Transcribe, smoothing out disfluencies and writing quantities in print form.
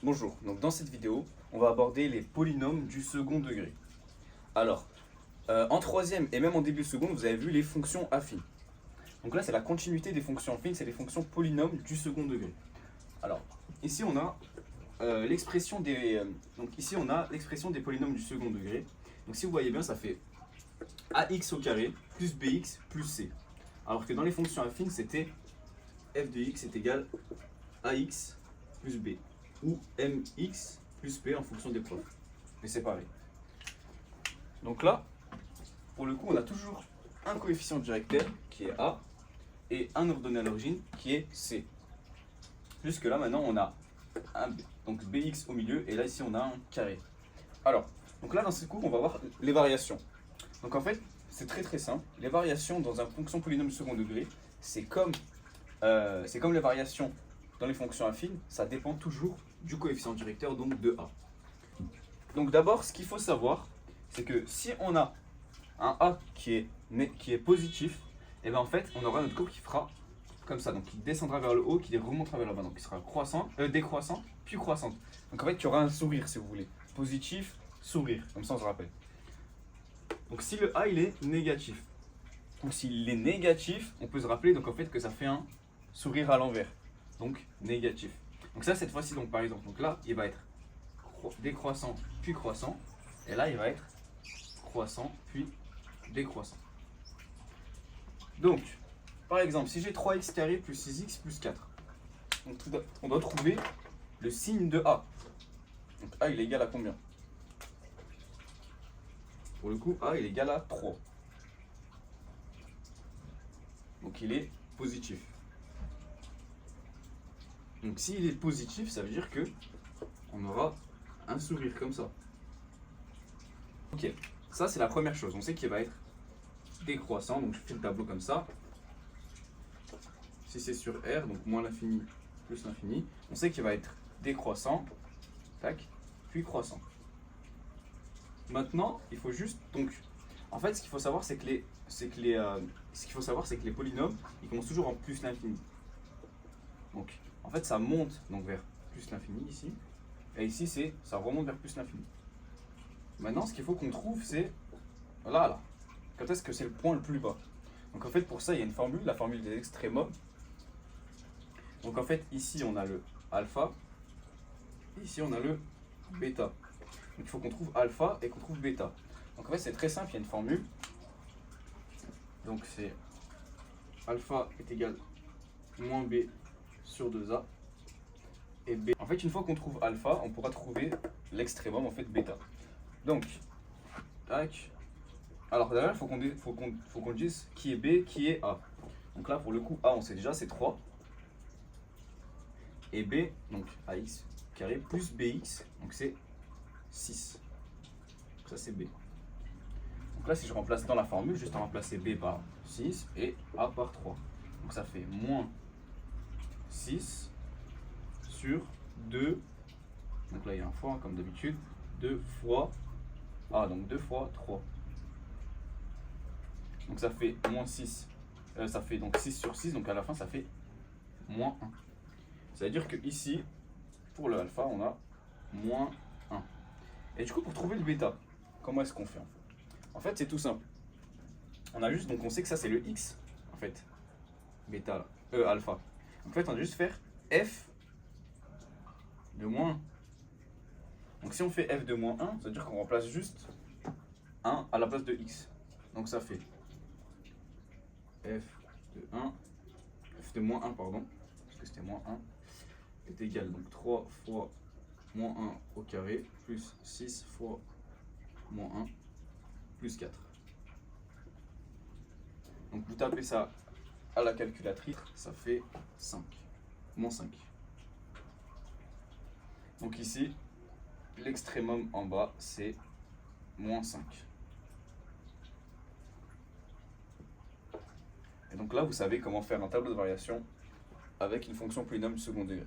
Bonjour, donc dans cette vidéo, on va aborder les polynômes du second degré. Alors, en troisième et même en début de seconde, vous avez vu les fonctions affines. Donc là, c'est la continuité des fonctions affines, c'est les fonctions polynômes du second degré. Alors, ici on a l'expression des, l'expression des polynômes du second degré. Donc si vous voyez bien, ça fait ax au carré plus bx plus c. Alors que dans les fonctions affines, c'était f de x est égal à ax plus b. Ou mx plus p en fonction des profs. Mais c'est pareil. Donc là, pour le coup, on a toujours un coefficient directeur qui est a et un ordonné à l'origine qui est c. Jusque là, maintenant, on a un donc bx au milieu et là, ici, on a un carré. Alors, donc là, dans ce cours, on va voir les variations. Donc en fait, c'est très simple. Les variations dans une fonction polynôme du second degré, c'est comme les variations dans les fonctions affines, ça dépend toujours du coefficient directeur, donc de a. Donc d'abord, ce qu'il faut savoir, c'est que si on a un a qui est positif, et bien en fait, on aura notre courbe qui fera comme ça, donc qui descendra vers le haut, qui remontera vers le bas, donc qui sera décroissant, puis croissante. Donc en fait, il y aura un sourire si vous voulez. Positif, sourire, comme ça on se rappelle. Donc si le a il est négatif, ou s'il est négatif, on peut se rappeler donc en fait que ça fait un sourire à l'envers, donc négatif. Donc ça cette fois-ci, donc par exemple, donc là il va être décroissant puis croissant, et là il va être croissant puis décroissant. Donc par exemple, si j'ai 3x carré plus 6x plus 4, donc on doit trouver le signe de a. Donc a il est égal à combien? Pour le coup, a il est égal à 3. Donc il est positif. Donc s'il est positif, ça veut dire que on aura un sourire comme ça. Ok, ça c'est la première chose. On sait qu'il va être décroissant, donc je fais le tableau comme ça. Si c'est sur R, donc moins l'infini plus l'infini, on sait qu'il va être décroissant, tac, puis croissant. Maintenant, il faut juste donc, en fait, ce qu'il faut savoir, c'est que les polynômes, ils commencent toujours en plus l'infini. Donc, en fait, ça monte donc vers plus l'infini ici, et ici ça remonte vers plus l'infini. Maintenant, ce qu'il faut qu'on trouve, c'est là. Quand est-ce que c'est le point le plus bas? Donc en fait, pour ça, il y a une formule, la formule des extrémums. Donc en fait, ici on a le alpha, ici on a le bêta. Donc il faut qu'on trouve alpha et qu'on trouve bêta. Donc en fait, c'est très simple, il y a une formule. Donc c'est alpha est égal moins b sur 2a. Et b. En fait, une fois qu'on trouve alpha, on pourra trouver l'extrémum, en fait, bêta. Donc, tac. Alors d'ailleurs, il faut qu'on dise qui est b, qui est a. Donc là, pour le coup, a, on sait déjà, c'est 3. Et b, donc ax carré plus bx, donc c'est 6. Donc ça, c'est b. Donc là, si je remplace dans la formule, juste à remplacer b par 6 et a par 3. Donc ça fait moins 6 sur 2. Donc là, il y a un fois, comme d'habitude. 2 fois a, donc 2 fois 3. Donc ça fait moins 6. Ça fait donc 6 sur 6, donc à la fin, ça fait moins 1. C'est-à-dire que ici, pour le alpha, on a moins 1. Et du coup, pour trouver le bêta, comment est-ce qu'on fait en fait? En fait, c'est tout simple. On a juste, donc on sait que ça c'est le x, en fait, bêta, alpha. En fait, on va juste faire f de moins 1. Donc si on fait f de moins 1, ça veut dire qu'on remplace juste 1 à la place de x. Donc ça fait f de moins 1, pardon, parce que c'était moins 1, est égal donc 3 fois moins 1 au carré, plus 6 fois moins 1, plus 4. Donc vous tapez ça à la calculatrice, ça fait 5, moins 5. Donc ici, l'extrémum en bas, c'est moins 5. Et donc là, vous savez comment faire un tableau de variation avec une fonction polynôme du second degré.